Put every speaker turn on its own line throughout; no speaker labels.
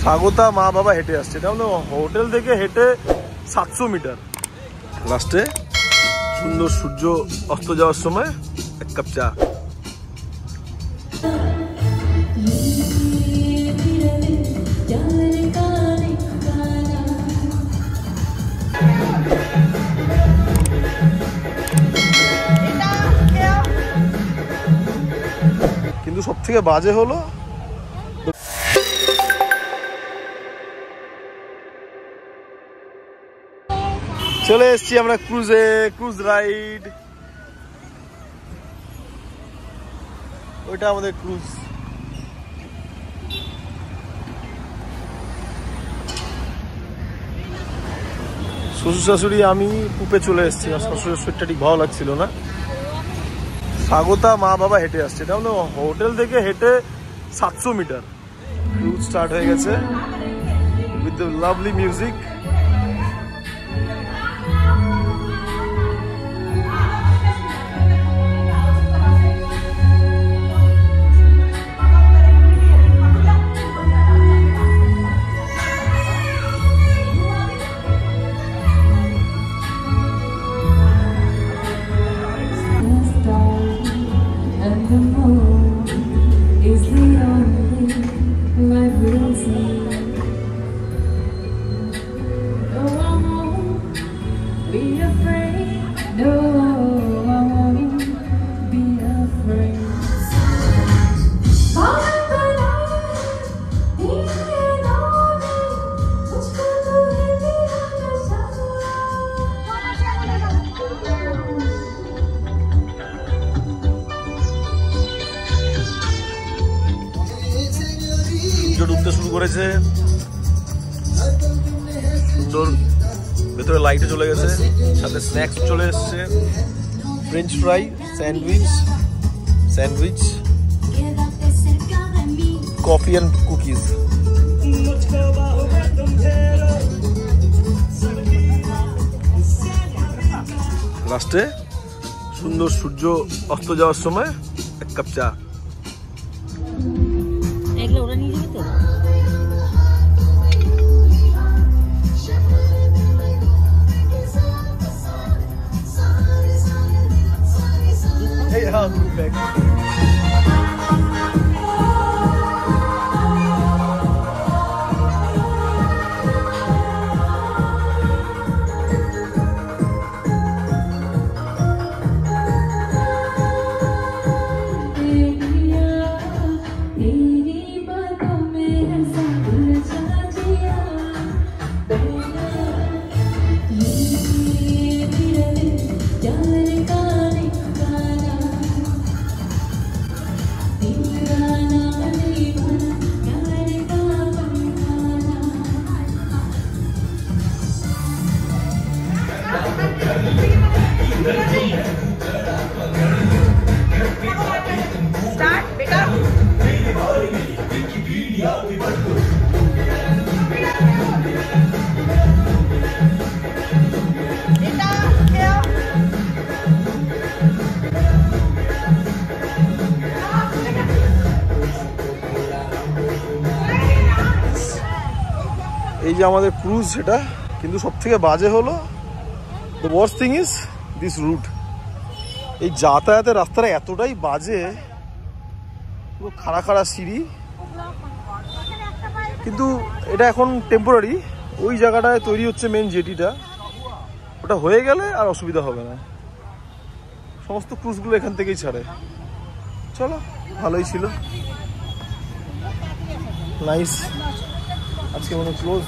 স্বাগতা মা বাবা হেঁটে আসছে, এটা হলো হোটেল থেকে হেঁটে 700 মিটার। লাস্টে সুন্দর সূর্য অস্ত যাওয়ার সময় এক কাপ চা। কিন্তু সব থেকে বাজে হলো চলে এসছি আমরা ক্রুজে, ক্রুজ রাইড। ওইটা আমাদের ক্রুজ। শ্বশুর শাশুড়ি আমি পুপে চলে এসছি, আর শ্বশুরের শরীরটা ঠিক ভালো লাগছিল না। স্বাগতা মা বাবা হেঁটে আসছে, এটা হলো হোটেল থেকে হেঁটে 700 মিটার। ক্রুজ স্টার্ট হয়ে গেছে উইথ দ্য লাভলি মিউজিক। ডুবতে শুরু করেছে, সুন্দর ভেতরে লাইটে চলে গেছে, সাথে স্ন্যাক্স চলে এসছে, French fry, sandwich, coffee and cookies. লাস্টে সুন্দর সূর্য অস্ত যাওয়ার সময় এক কাপ চা।
ওরা নিয়ে যাবে তো?
Hey, how good back. এই যে আমাদের ক্রুজ, সেটা কিন্তু সব থেকে বাজে হলো, the worst thing is this route. এই যাতায়াতের রাস্তাটা এতটাই বাজে, পুরো খাড়া খাড়া সিঁড়ি। কিন্তু এটা এখন টেম্পোরারি, ওই জায়গাটায় তৈরি হচ্ছে মেন জেটিটা, ওটা হয়ে গেলে আর অসুবিধা হবে না। সমস্ত ক্রুজগুলো এখান থেকেই ছাড়ে। চলো, ভালোই ছিল, নাইস। আজকে মনে ক্লোজ।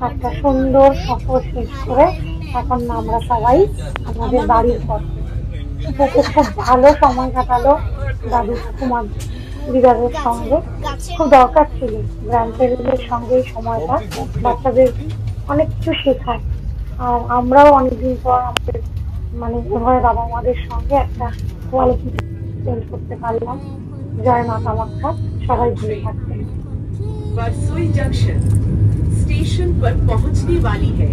একটা সুন্দর সফর শেষ করে এখন আমরা সবাই আমাদের বাড়ির পথে। খুব ভালো সময় কাটালো দাদু ঠাকুমার দিদাদের সঙ্গে। খুব দরকার ছিল গ্র্যান্ড প্যারেন্টসদের সঙ্গে এই সময়টা, বাচ্চাদের অনেক কিছু শেখায়। আর আমরাও অনেকদিন পর আমাদের ঘরের বাবা মাদের সঙ্গে একটা কোয়ালিটি স্পেন্ড করতে পারলাম। জয় মাতা মা, সবাই ভালো থাকবেন।
बरसोई जंक्शन स्टेशन पर पहुंचने वाली है।